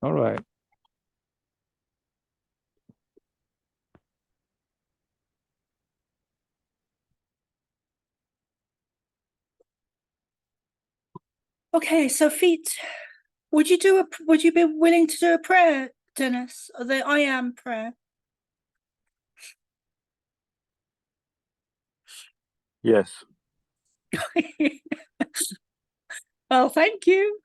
All right. Okay, so feet. Would you be willing to do a prayer, Dennis? Or the I am prayer? Yes. Well, thank you.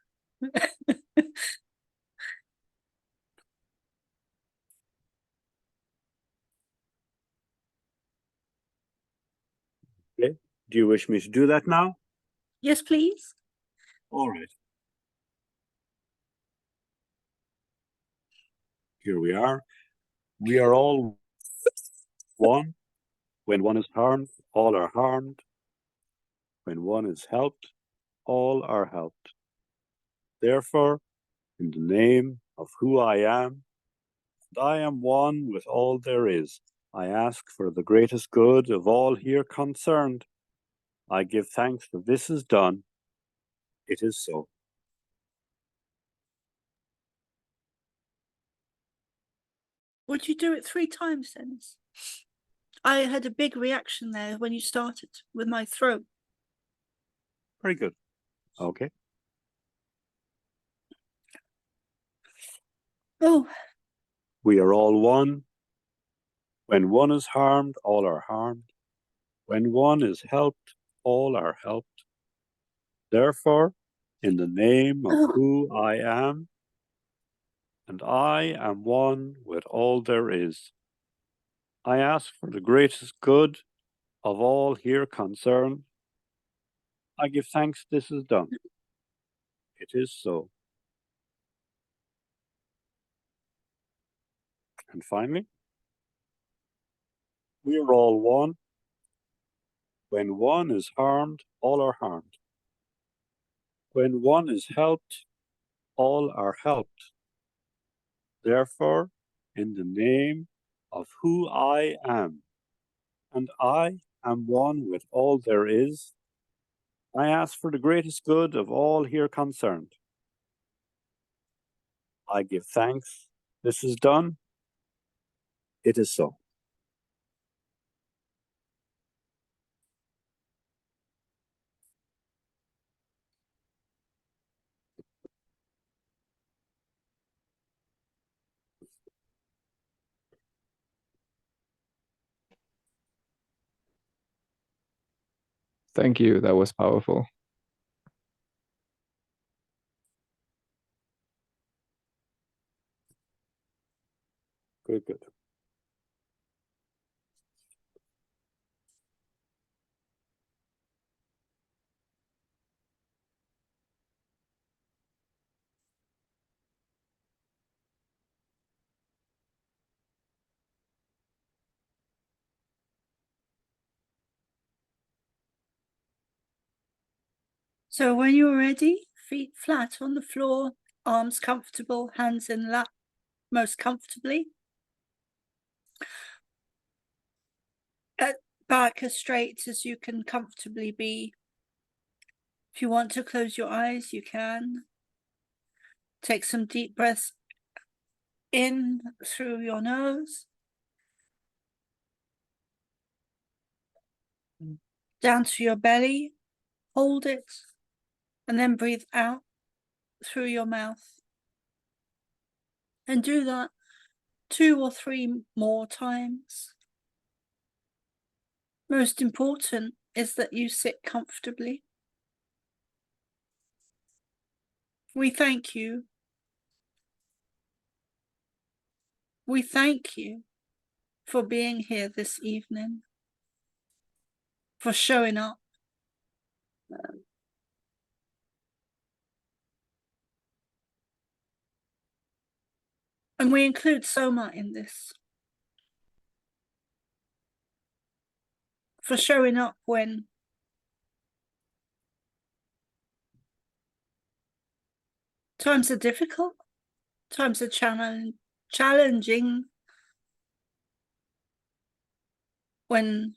Okay. Do you wish me to do that now? Yes, please. All right. Here we are. We are all one. When one is harmed, all are harmed. When one is helped, all are helped. Therefore, in the name of who I am, and I am one with all there is, I ask for the greatest good of all here concerned. I give thanks that this is done. It is so. Would you do it 3 times, Dennis? I had a big reaction there when you started with my throat. Very good. Okay. Oh, We are all one. When one is harmed, all are harmed. When one is helped, all are helped. Therefore, in the name of who I am, and I am one with all there is, I ask for the greatest good of all here concerned. I give thanks this is done. It is so. And finally, we are all one. When one is harmed, all are harmed. When one is helped, all are helped. Therefore, in the name of who I am, and I am one with all there is, I ask for the greatest good of all here concerned. I give thanks. This is done. It is so. Thank you. That was powerful. Good, good. so when you're ready, feet flat on the floor, arms comfortable, hands in lap most comfortably. Back as straight as you can comfortably be. If you want to close your eyes, you can. Take some deep breaths in through your nose, down to your belly, hold it, and then breathe out through your mouth. And do that 2 or 3 more times. Most important is that you sit comfortably. We thank you. We thank you for being here this evening, for showing up. And we include Soma in this, for showing up when times are difficult, times are challenging, when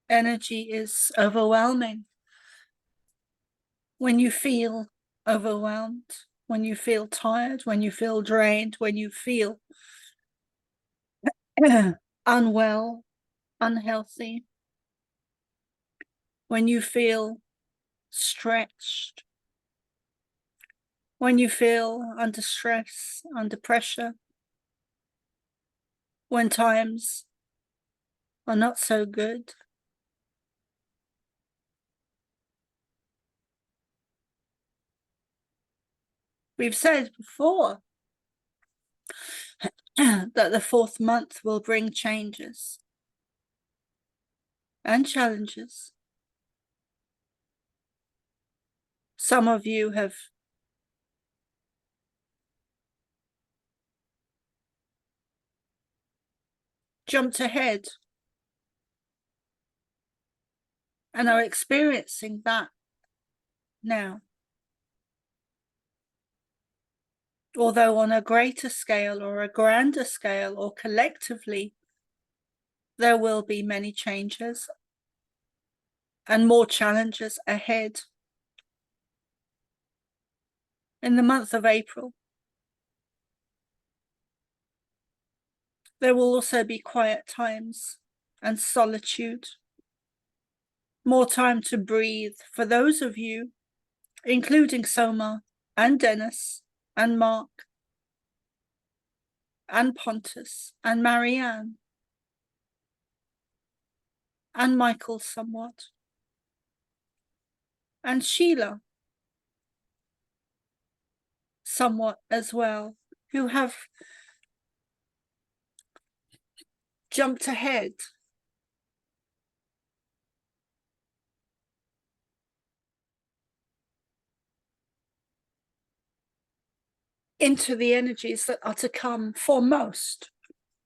energy is overwhelming, when you feel overwhelmed, when you feel tired, when you feel drained, when you feel unwell, unhealthy, when you feel stretched, when you feel under stress, under pressure, when times are not so good. We've said before that the 4th month will bring changes and challenges. Some of you have jumped ahead and are experiencing that now. Although on a greater scale or a grander scale or collectively, there will be many changes and more challenges ahead. In the month of April, there will also be quiet times and solitude, more time to breathe for those of you, including Soma and Dennis and Mark and Pontus and Marianne and Michael somewhat and Sheila somewhat as well, who have jumped ahead into the energies that are to come for most.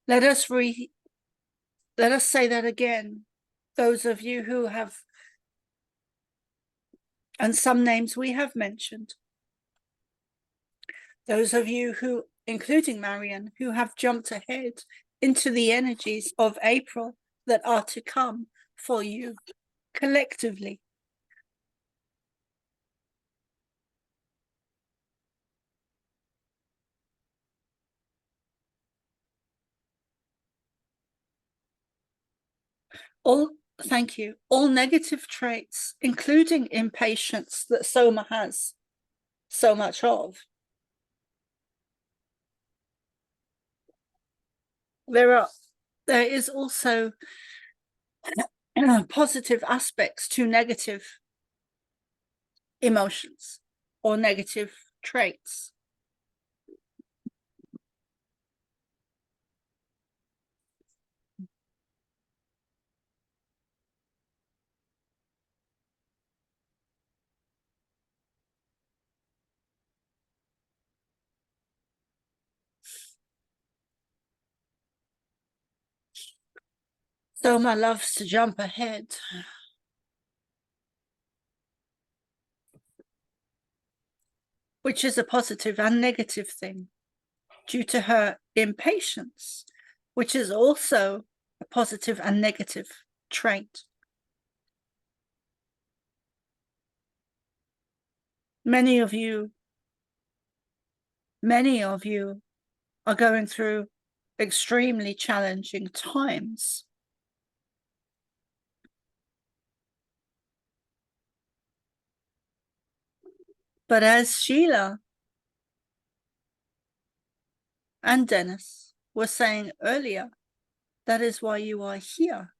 Let us say that again. Those of you who have, and some names we have mentioned, those of you who, including Marian, who have jumped ahead into the energies of April that are to come for you collectively. Thank you. All negative traits, including impatience that Soma has so much of. There is also positive aspects to negative emotions or negative traits. Soma loves to jump ahead. Which is a positive and negative thing, due to her impatience, which is also a positive and negative trait. Many of you are going through extremely challenging times. But as Sheila and Dennis were saying earlier, that is why you are here.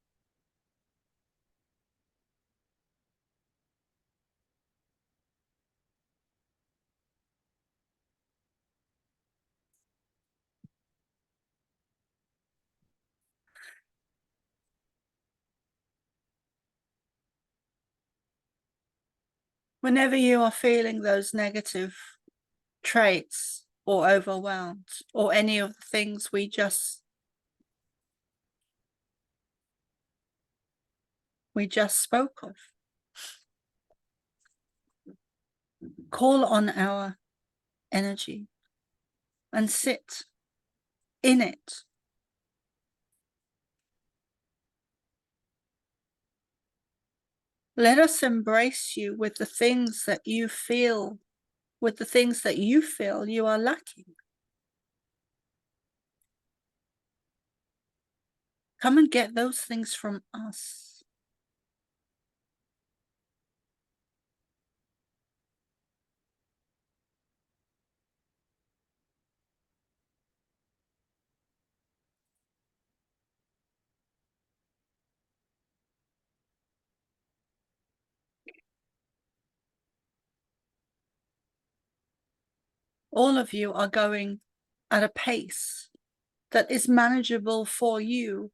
Whenever you are feeling those negative traits or overwhelmed or any of the things we just spoke of, call on our energy and sit in it. Let us embrace you with the things that you feel with the things that you feel you are lacking. Come and get those things from us. All of you are going at a pace that is manageable for you,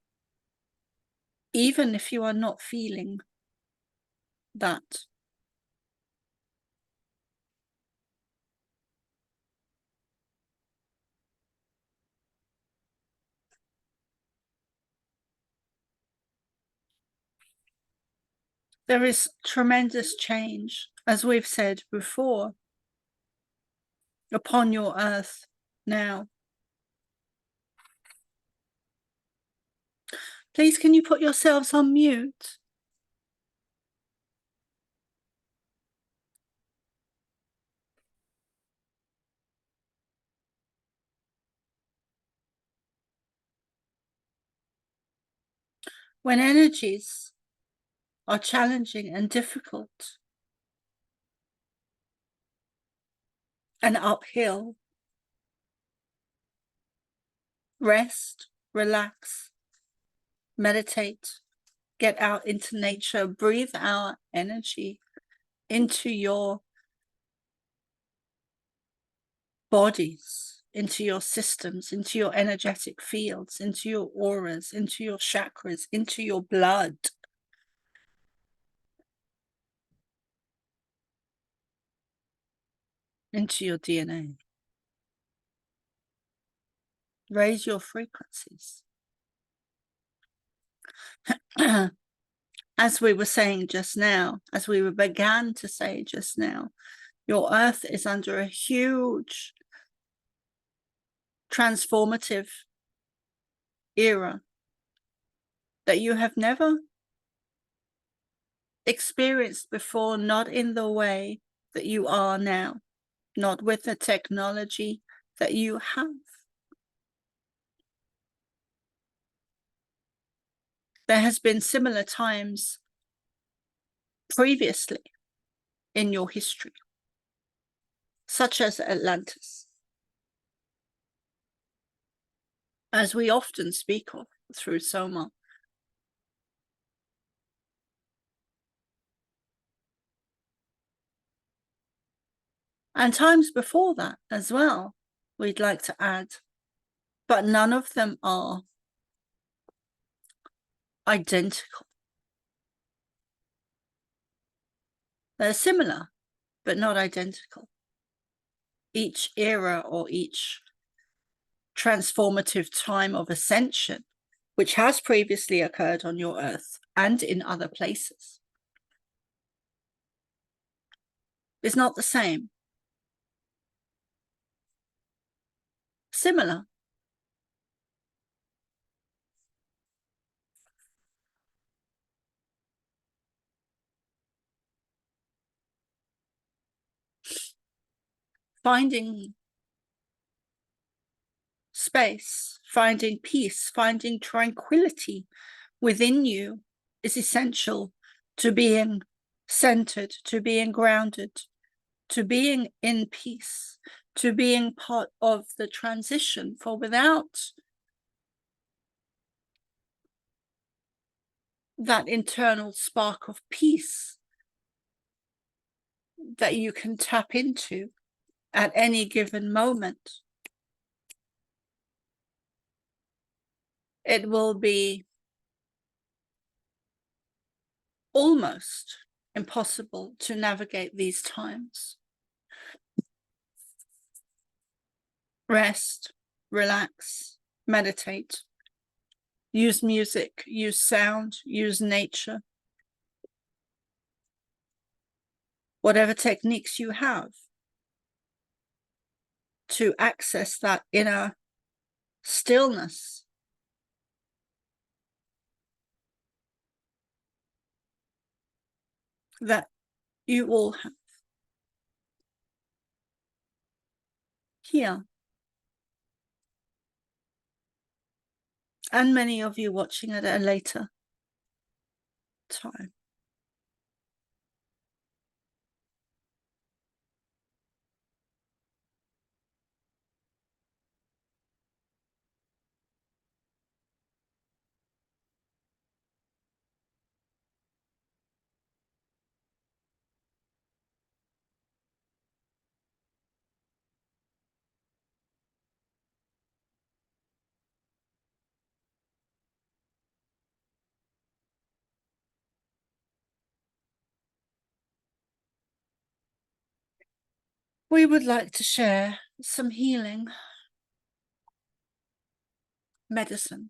even if you are not feeling that. There is tremendous change, as we've said before, upon your earth now. Please, can you put yourselves on mute? When energies are challenging and difficult and uphill, rest, relax, meditate, get out into nature, breathe our energy into your bodies, into your systems, into your energetic fields, into your auras, into your chakras, into your blood. Into your DNA. Raise your frequencies. As we were saying just now, as we began to say just now, your earth is under a huge transformative era that you have never experienced before, not in the way that you are now, not with the technology that you have. There has been similar times previously in your history, such as Atlantis, as we often speak of through Soma. And times before that as well, we'd like to add, but none of them are identical. They're similar, but not identical. Each era or each transformative time of ascension, which has previously occurred on your earth and in other places, is not the same. Similar. Finding space, finding peace, finding tranquility within you is essential to being centered, to being grounded, to being in peace, to being part of the transition. For without that internal spark of peace that you can tap into at any given moment, it will be almost impossible to navigate these times. Rest, relax, meditate, use music, use sound, use nature. Whatever techniques you have to access that inner stillness. That you all have. here. And many of you watching at a later time. We would like to share some healing medicine,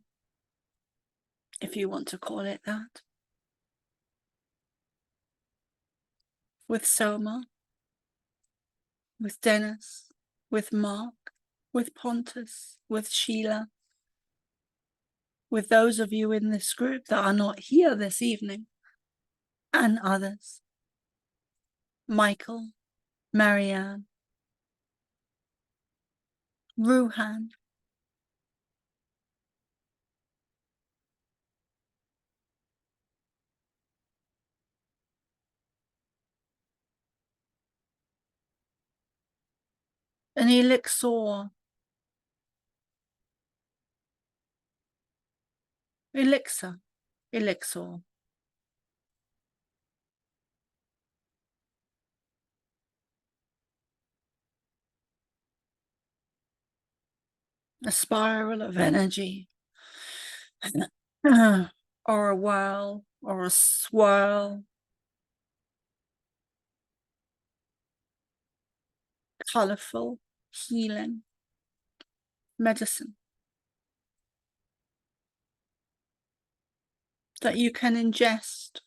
if you want to call it that, with Soma, with Dennis, with Mark, with Pontus, with Sheila, with those of you in this group that are not here this evening, and others. Michael, Marianne, Ruhan, an elixir, a spiral of energy, or a whirl, or a swirl, colourful, healing medicine that you can ingest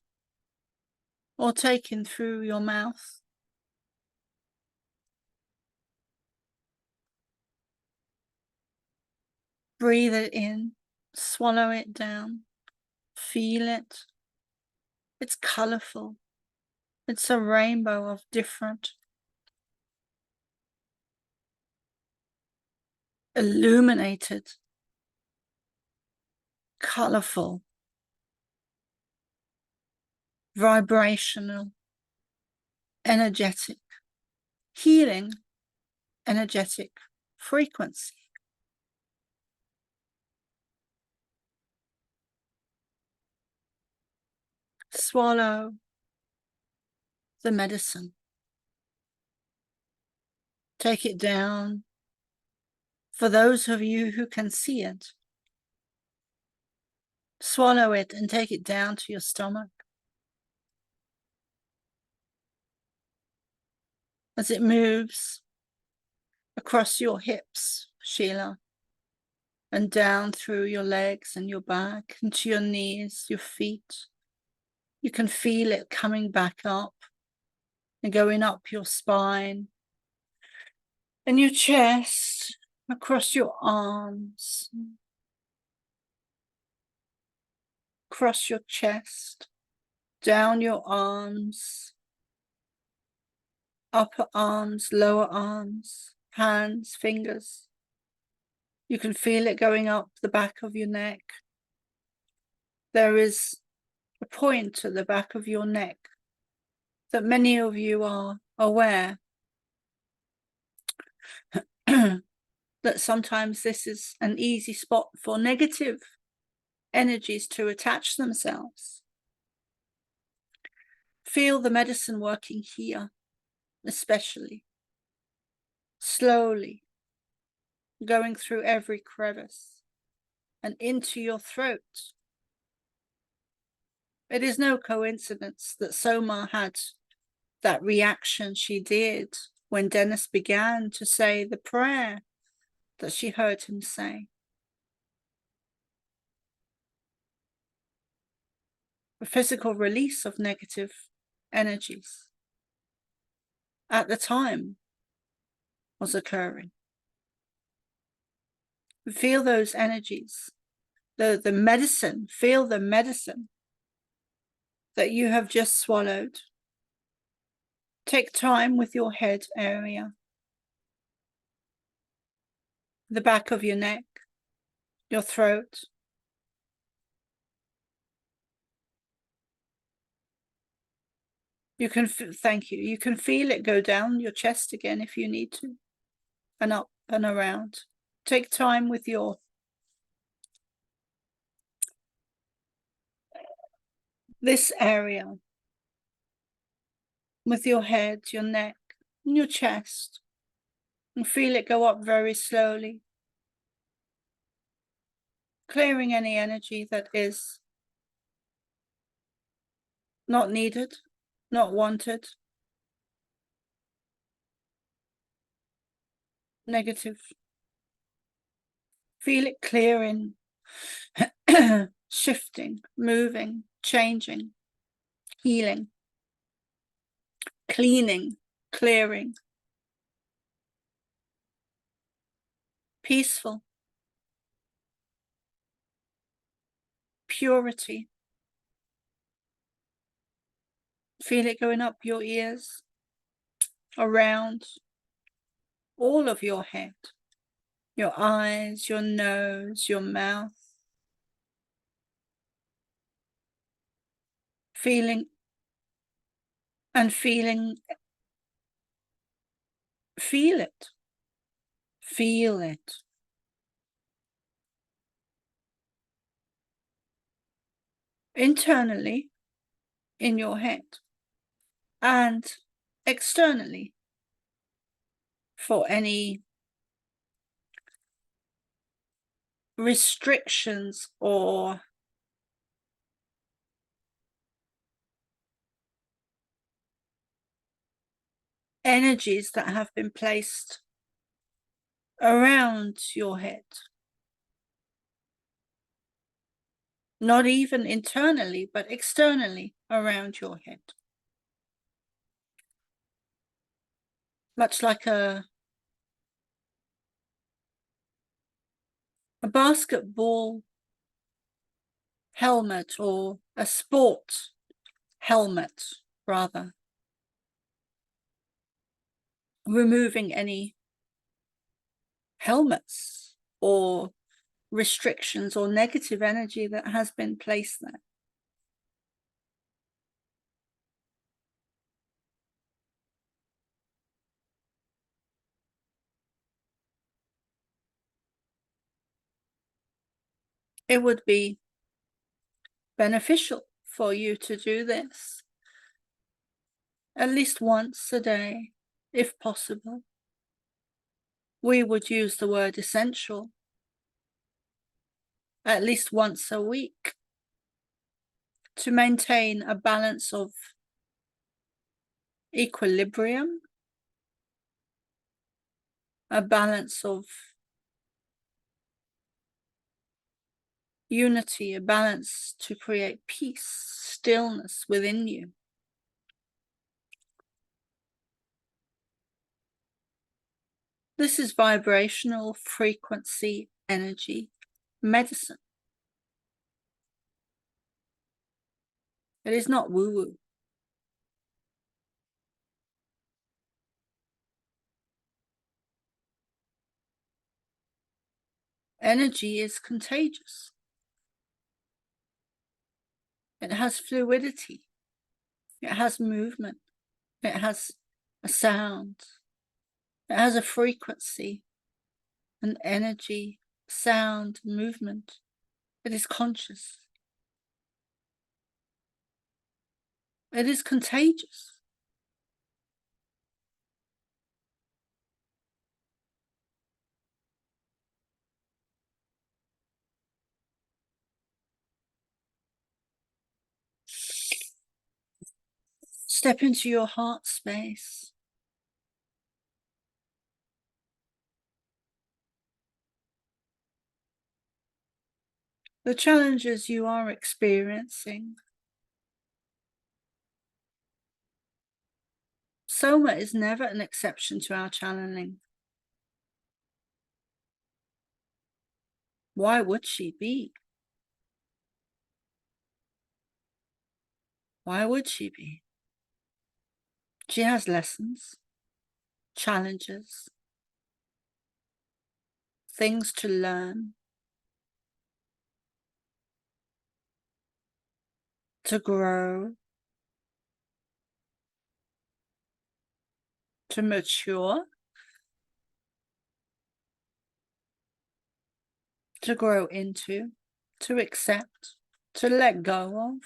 or take in through your mouth. Breathe it in, swallow it down, feel it. It's colourful. It's a rainbow of different illuminated, colourful, vibrational, energetic, healing, energetic frequency. Swallow the medicine. Take it down. For those of you who can see it, swallow it and take it down to your stomach. As it moves across your hips, Sheila, and down through your legs and your back, into your knees, your feet. You can feel it coming back up and going up your spine and your chest, across your arms, across your chest, down your arms, upper arms, lower arms, hands, fingers. You can feel it going up the back of your neck. There is a point at the back of your neck that many of you are aware that sometimes this is an easy spot for negative energies to attach themselves. Feel the medicine working here, especially slowly going through every crevice and into your throat. It is no coincidence that Soma had that reaction she did when Dennis began to say the prayer that she heard him say. A physical release of negative energies at the time was occurring. Feel those energies, the medicine, feel the medicine that you have just swallowed. Take time with your head area. the back of your neck, your throat. You can, thank you. You can feel it go down your chest again if you need to, and up and around. Take time with this area, with your head, your neck, and your chest, and feel it go up very slowly, clearing any energy that is not needed, not wanted, negative. Feel it clearing, shifting, moving, changing, healing, cleaning, clearing, peaceful, purity. Feel it going up your ears, around all of your head, your eyes, your nose, your mouth. Feeling and feeling, feel it, feel it. Internally in your head and externally for any restrictions or energies that have been placed around your head. Not even internally, but externally around your head. Much like a basketball helmet or a sport helmet, rather. Removing any helmets or restrictions or negative energy that has been placed there. It would be beneficial for you to do this at least once a day, if possible. We would use the word essential at least once a week to maintain a balance of equilibrium, a balance of unity, a balance to create peace, stillness within you. This is vibrational frequency energy medicine. It is not woo-woo. Energy is contagious. It has fluidity. It has movement. It has a sound. It has a frequency, an energy, sound, movement. It is conscious. It is contagious. Step into your heart space. The challenges you are experiencing. Soma is never an exception to our channeling. Why would she be? Why would she be? She has lessons, challenges, things to learn, to grow, to mature, to grow into, to accept, to let go of,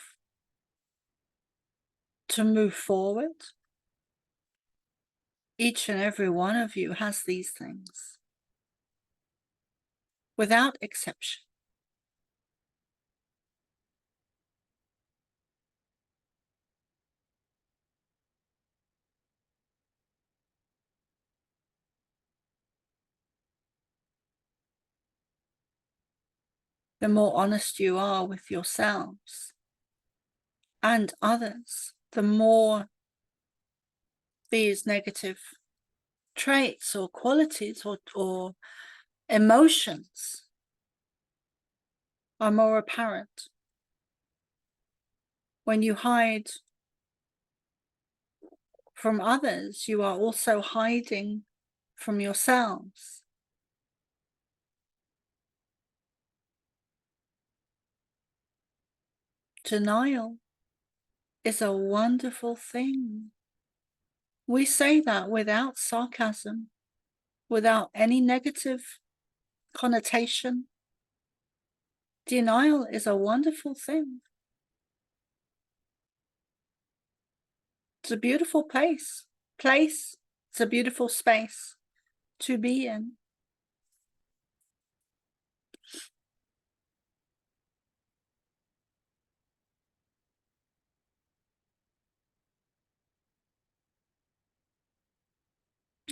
to move forward. Each and every one of you has these things, without exception. The more honest you are with yourselves and others, the more these negative traits or qualities or emotions are more apparent. When you hide from others, you are also hiding from yourselves. Denial is a wonderful thing. We say that without sarcasm, without any negative connotation. Denial is a wonderful thing. It's a beautiful place. It's a beautiful space to be in.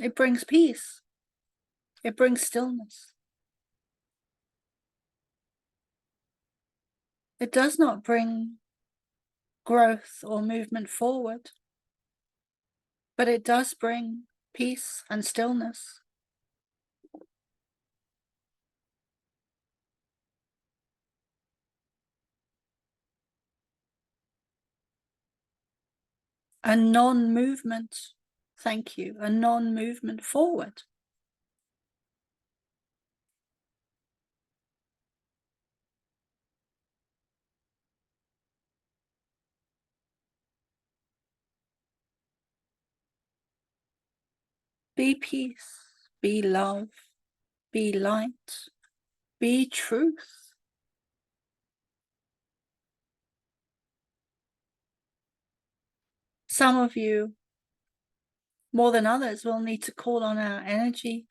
It brings peace. It brings stillness. It does not bring growth or movement forward, but it does bring peace and stillness. A non-movement, thank you, a non-movement forward. Be peace, be love, be light, be truth. Some of you, more than others, will need to call on our energy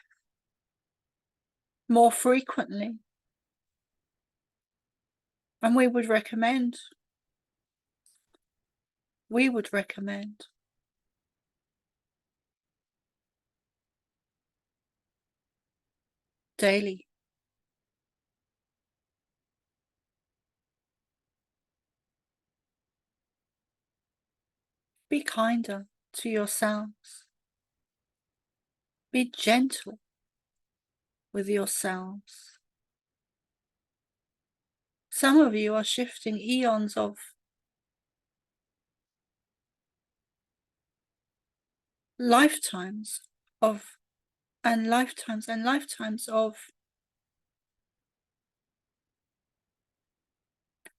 more frequently. And we would recommend daily. Be kinder to yourselves. Be gentle with yourselves. Some of you are shifting eons of lifetimes of and lifetimes and lifetimes of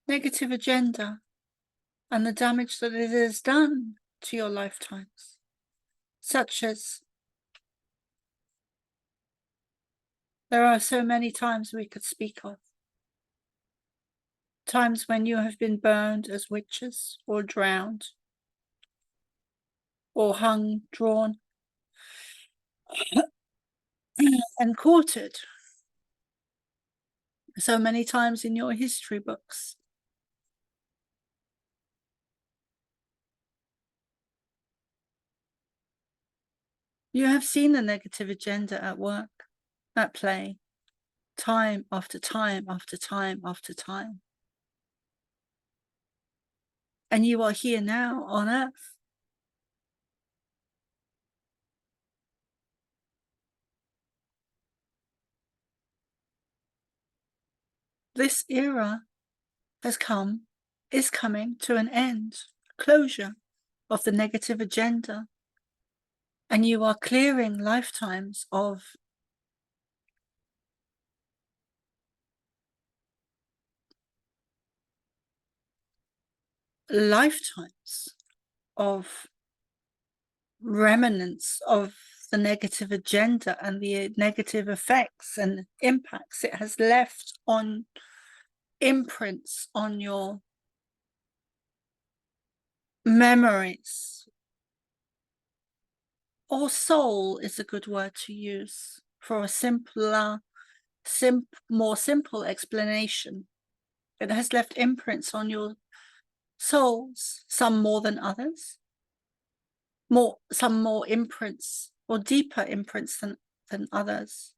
negative agenda and the damage that it has done to your lifetimes, such as there are so many times we could speak of. Times when you have been burned as witches or drowned or hung, drawn and quartered. So many times in your history books. You have seen the negative agenda at work, at play, time after time after time after time. And you are here now on Earth. This era has come, is coming to an end, closure of the negative agenda. And you are clearing lifetimes of lifetimes of remnants of the negative agenda and the negative effects and impacts it has left on imprints on your memories. Or soul is a good word to use for a simpler, more simple explanation. It has left imprints on your souls, some more than others, some more imprints or deeper imprints than others.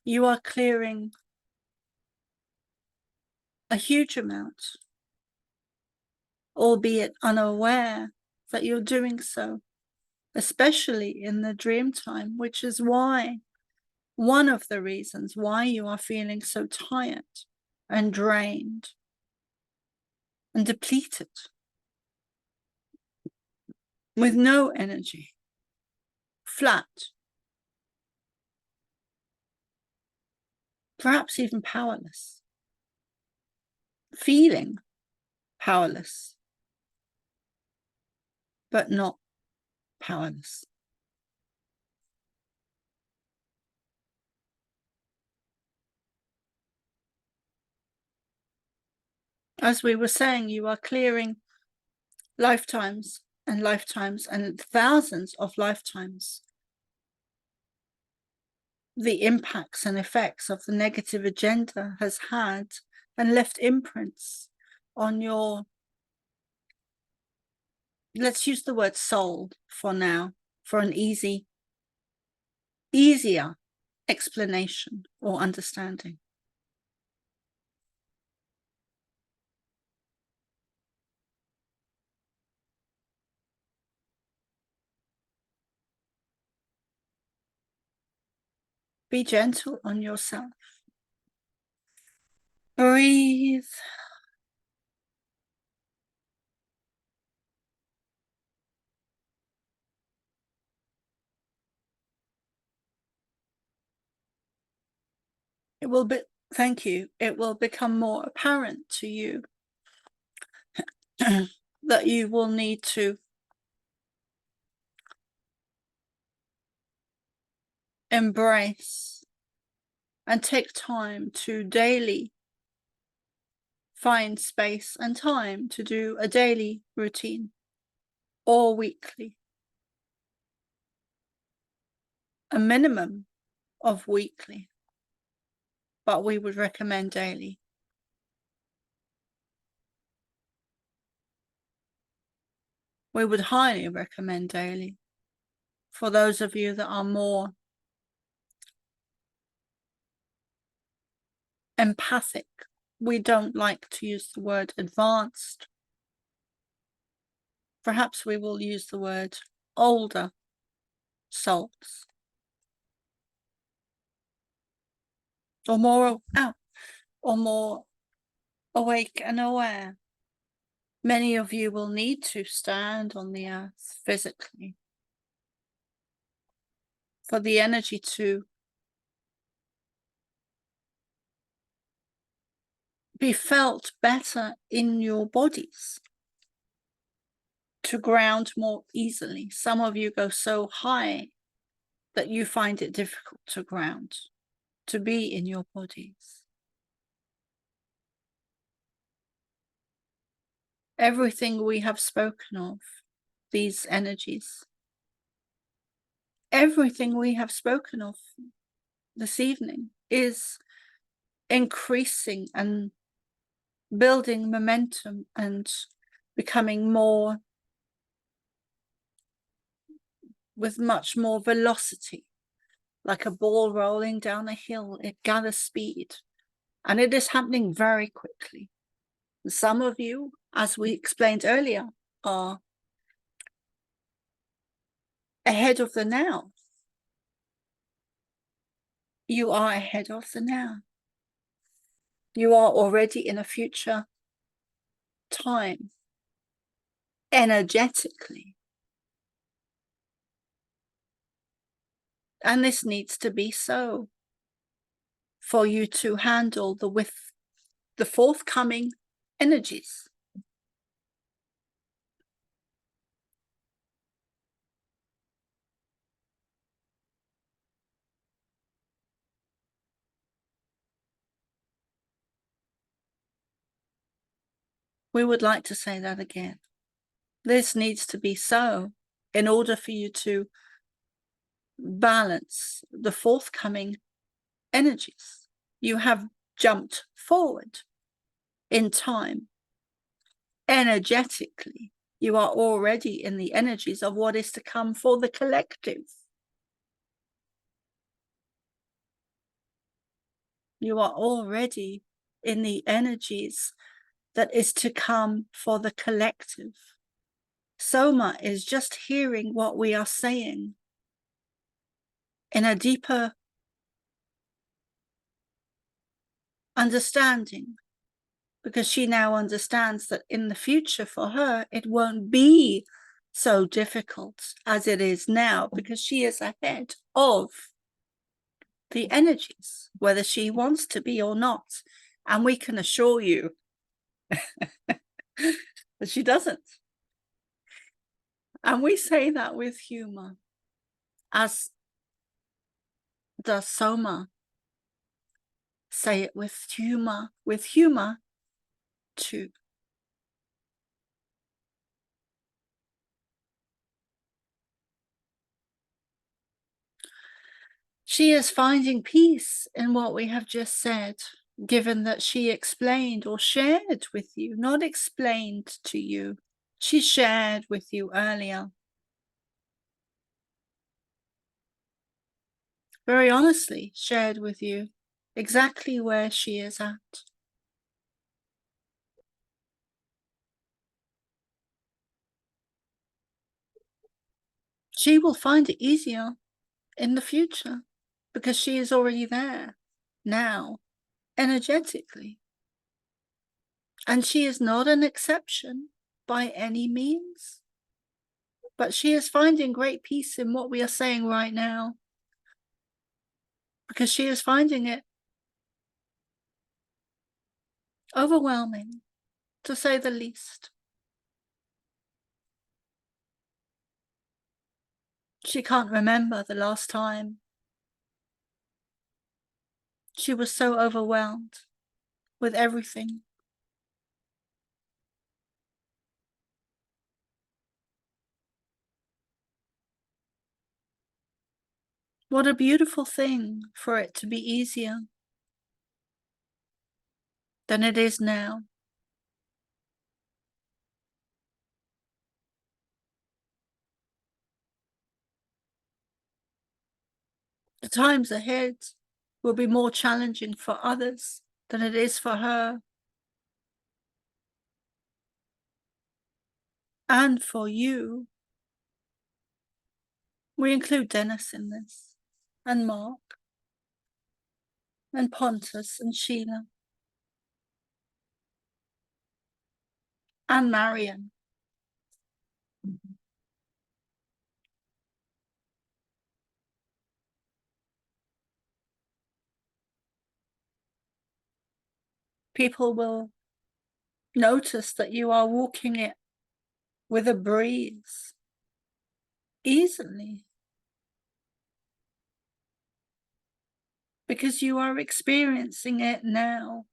You are clearing a huge amount, albeit unaware that you're doing so, especially in the dream time, which is why one of the reasons why you are feeling so tired and drained and depleted with no energy, flat, perhaps even powerless, feeling powerless, but not powerless. As we were saying, you are clearing lifetimes and lifetimes and thousands of lifetimes the impacts and effects of the negative agenda has had and left imprints on your, let's use the word soul for now, for an easier explanation or understanding. Be gentle on yourself. Breathe. It will be, thank you. It will become more apparent to you that you will need to embrace and take time to daily find space and time to do a daily routine or weekly, a minimum of weekly, but we would recommend daily. We would highly recommend daily for those of you that are more empathic. We don't like to use the word advanced. Perhaps we will use the word older souls. Or more awake and aware. Many of you will need to stand on the earth physically for the energy to be felt better in your bodies, to ground more easily. Some of you go so high that you find it difficult to ground, to be in your bodies. Everything we have spoken of, these energies, everything we have spoken of this evening is increasing and building momentum and becoming more with much more velocity, like a ball rolling down a hill. It gathers speed and it is happening very quickly. Some of you, as we explained earlier, are ahead of the now. You are ahead of the now. You are already in a future time, energetically. And this needs to be so for you to handle the forthcoming energies. We would like to say that again. This needs to be so in order for you to balance the forthcoming energies. You have jumped forward in time. Energetically, you are already in the energies of what is to come for the collective. You are already in the energies that is to come for the collective. Soma is just hearing what we are saying in a deeper understanding, because she now understands that in the future for her, it won't be so difficult as it is now, because she is ahead of the energies, whether she wants to be or not. And we can assure you that she doesn't. And we say that with humor, as does Soma. Say it with humor too. She is finding peace in what we have just said, given that she explained or shared with you, not explained to you. She shared with you earlier. Very honestly shared with you exactly where she is at. She will find it easier in the future because she is already there now, energetically. And she is not an exception by any means. But she is finding great peace in what we are saying right now, because she is finding it overwhelming, to say the least. She can't remember the last time she was so overwhelmed with everything. What a beautiful thing for it to be easier than it is now. The times ahead will be more challenging for others than it is for her. And for you. We include Dennis in this, and Mark, and Pontus, and Sheila, and Marion. People will notice that you are walking it with a breeze, easily, because you are experiencing it now.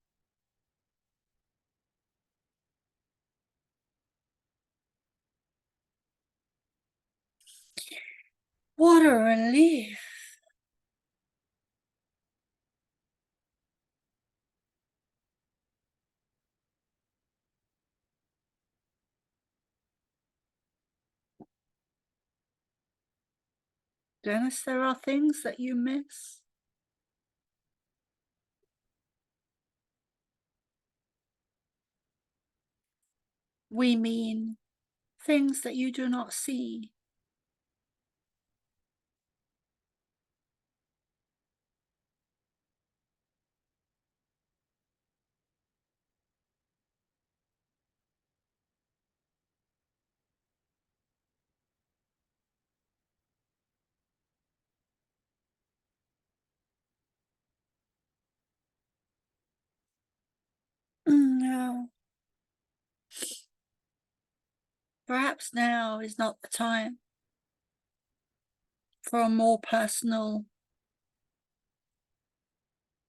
What a relief. Dennis, there are things that you miss. We mean things that you do not see. No. Perhaps now is not the time for a more personal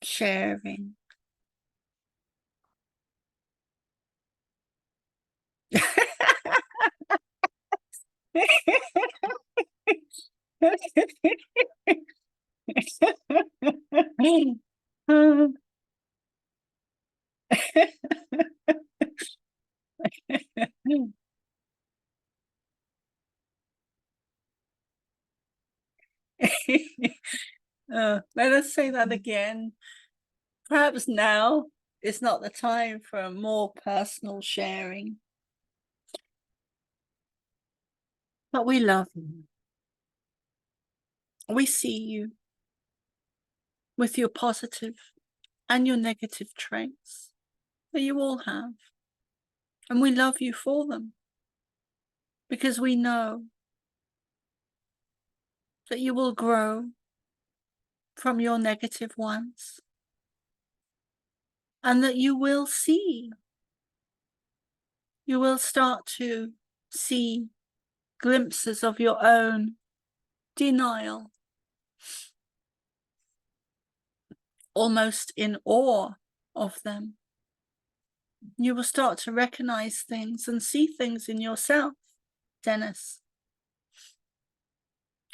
sharing. Let us say that again. Perhaps now is not the time for a more personal sharing. But we love you. We see you with your positive and your negative traits that you all have. And we love you for them because we know that you will grow from your negative ones and that you will start to see glimpses of your own denial, almost in awe of them. You will start to recognize things and see things in yourself, Dennis,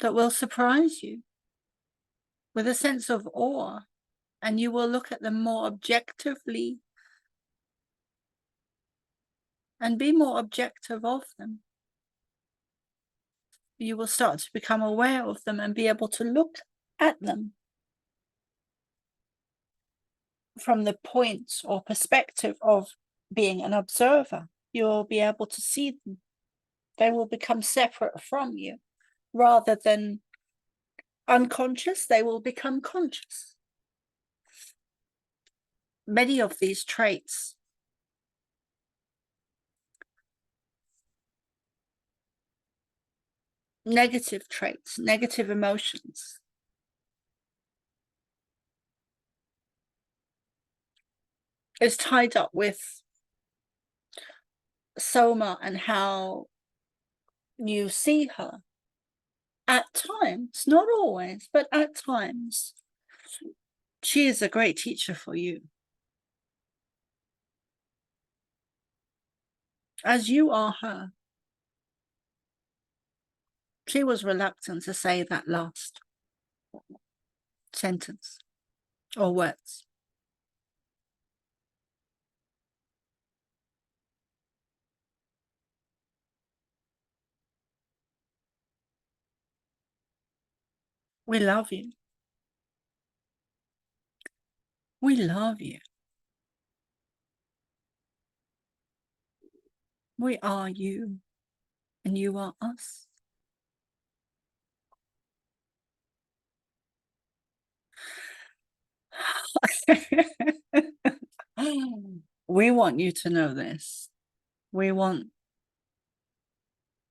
that will surprise you with a sense of awe, and you will look at them more objectively and be more objective of them. You will start to become aware of them and be able to look at them from the point or perspective of being an observer. You'll be able to see them. They will become separate from you. Rather than unconscious, they will become conscious. Many of these traits negative traits, negative emotions, is tied up with Soma and how you see her. At times, not always, but at times, she is a great teacher for you. As you are her. She was reluctant to say that last sentence or words. We love you. We love you. We are you, and you are us. We want you to know this. We want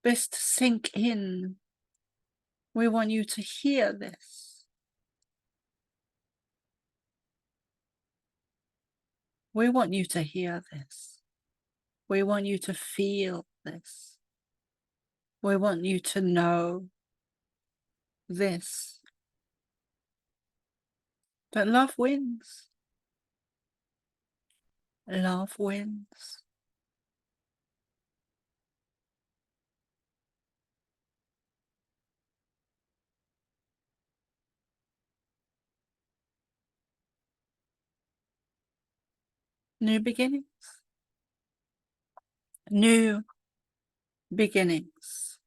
this to sink in. We want you to hear this. We want you to hear this. We want you to feel this. We want you to know this. That love wins. Love wins. New beginnings. New beginnings.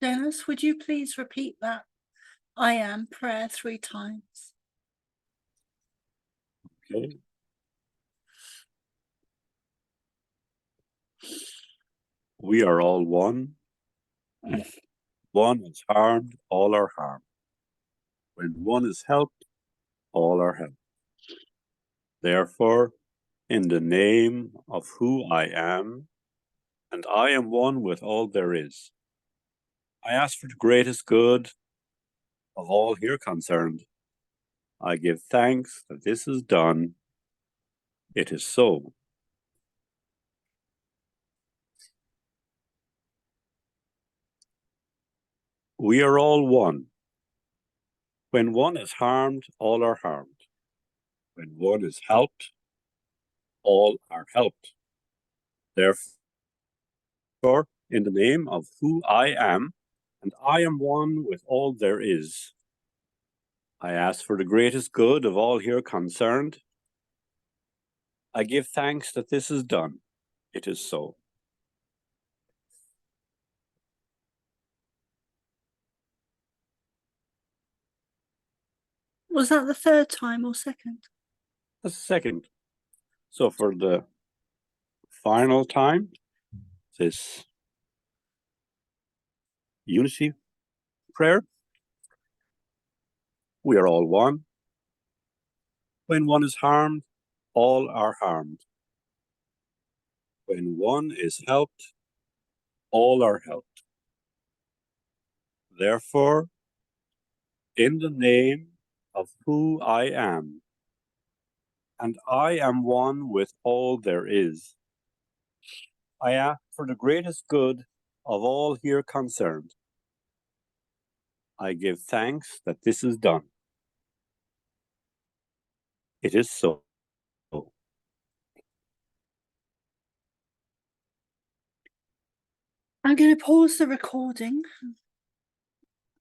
Dennis, would you please repeat that I am prayer 3 times? Okay. We are all one. One is harmed, all are harmed. When one is helped, all are helped. Therefore, in the name of who I am, and I am one with all there is, I ask for the greatest good of all here concerned. I give thanks that this is done. It is so. We are all one. When one is harmed, all are harmed. When one is helped, all are helped. Therefore, in the name of who I am, and I am one with all there is, I ask for the greatest good of all here concerned. I give thanks that this is done. It is so. Was that the third time or second? That's the second. So for the final time, this unity prayer, we are all one. When one is harmed, all are harmed. When one is helped, all are helped. Therefore, in the name of who I am, and I am one with all there is, I ask for the greatest good of all here concerned. I give thanks that this is done. It is so. I'm going to pause the recording